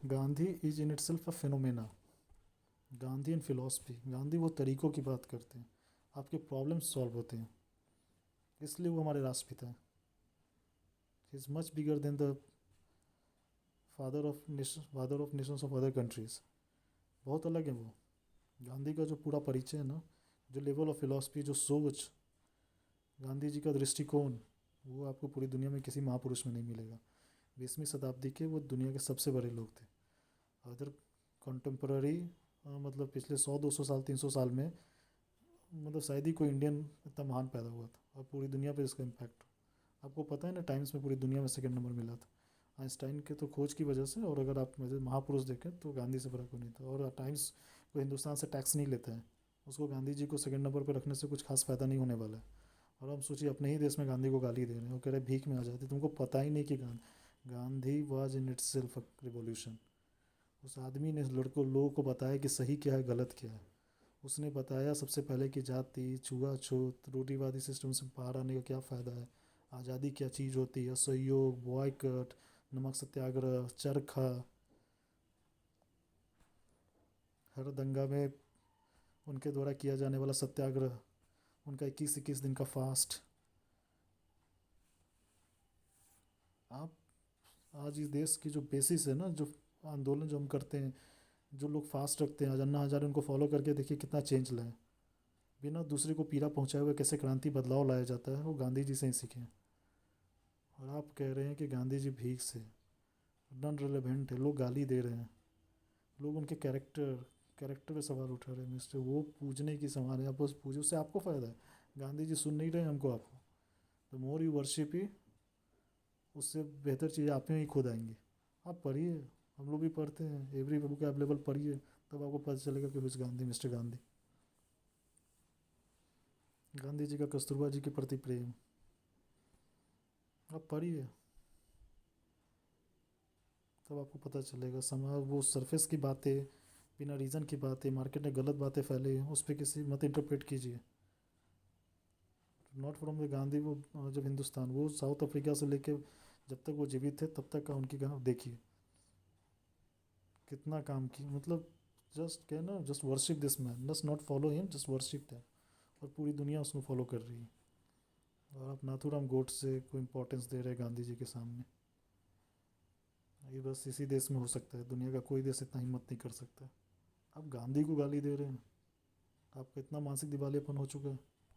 Gandhi is in itself a phenomena. Gandhi in philosophy, Gandhi वो तरीक़ों की बात करते हैं, आपके प्रॉब्लम्स सॉल्व होते हैं, इसलिए वो हमारे राष्ट्रपिता हैं। He is much bigger than the father of Nations of other countries. बहुत अलग है वो। गांधी का जो पूरा परिचय है ना, जो लेवल ऑफ फिलॉसफी, जो सोच, गांधी जी का दृष्टिकोण, वो आपको पूरी दुनिया में किसी महापुरुष में नहीं मिलेगा। 20वीं शताब्दी के वो दुनिया के सबसे बड़े लोग थे। अदर कंटेम्प्ररी, मतलब पिछले 100-200 साल, 300 साल में, मतलब शायद ही कोई इंडियन इतना महान पैदा हुआ था और पूरी दुनिया पे इसका इम्पैक्ट। आपको पता है ना, टाइम्स में पूरी दुनिया में सेकंड नंबर मिला था आइंस्टाइन के तो खोज की वजह से। और अगर आप मुझे महापुरुष देखें तो गांधी से बड़ा कोई नहीं था। और टाइम्स को हिंदुस्तान से टैक्स नहीं लेता है, उसको गांधी जी को सेकंड नंबर पर रखने से कुछ खास फ़ायदा नहीं होने वाला है। और हम सोचिए, अपने ही देश में गांधी को गाली दे रहे हैं, वो कह रहे भीख में आ जाते, तुमको पता ही नहीं कि Gandhi was in its self revolution. उस आदमी ने लड़कों लोगों को बताया कि सही क्या है, गलत क्या है। उसने बताया सबसे पहले कि जाति, छुआछूत, रूढ़िवादी सिस्टम से बाहर आने का क्या फ़ायदा है, आज़ादी क्या चीज़ होती है, असहयोग, बॉयकट, नमक सत्याग्रह, चरखा, हर दंगा में उनके द्वारा किया जाने वाला सत्याग्रह, उनका 21-21 दिन का फास्ट। आप आज इस देश की जो बेसिस है ना, जो आंदोलन जो हम करते हैं, जो लोग फास्ट रखते हैं, आज अन्ना हजारे उनको फॉलो करके देखिए कितना चेंज लाए। बिना दूसरे को पीड़ा पहुंचाए हुए कैसे क्रांति बदलाव लाया जाता है, वो गांधी जी से ही सीखे हैं। और आप कह रहे हैं कि गांधी जी भीख से, नॉन रिलेवेंट है, लोग गाली दे रहे हैं, लोग उनके कैरेक्टर पे सवाल उठा रहे हैं। मिस्टर, वो पूजने की सवाल है, आप बस पूछो, उससे आपको फ़ायदा है। गांधी जी सुन नहीं रहे हमको, आपको। द मोर यू वर्शिप ही, उससे बेहतर चीज़ आप में ही खुद आएंगी। आप पढ़िए, हम लोग भी पढ़ते हैं, एवरी बुक अवेलेबल पढ़िए, तब आपको पता चलेगा कि हुई गांधी, मिस्टर गांधी। गांधी जी का कस्तूरबा जी के प्रति प्रेम, आप पढ़िए, तब आपको पता चलेगा। समाज वो सरफेस की बातें, बिना रीज़न की बातें, मार्केट में गलत बातें फैली हैं, उस पर किसी मत इंटरप्रेट कीजिए। Not from the Gandhi. वो जब हिंदुस्तान, वो साउथ अफ्रीका से लेके जब तक वो जीवित थे तब तक का उनकी देखिए कितना काम की, मतलब जस्ट क्या ना, just worship this man, just not follow him, just worship them. और पूरी दुनिया उसको फॉलो कर रही है। और आप नाथूराम गोडसे को इम्पोर्टेंस दे रहे हैं गांधी जी के सामने। ये बस इसी देश में हो सकता है, दुनिया का कोई देश इतना हिम्मत नहीं कर सकता। आप गांधी को गाली दे रहे हैं, आपका इतना मानसिक दिवालियापन हो चुका है।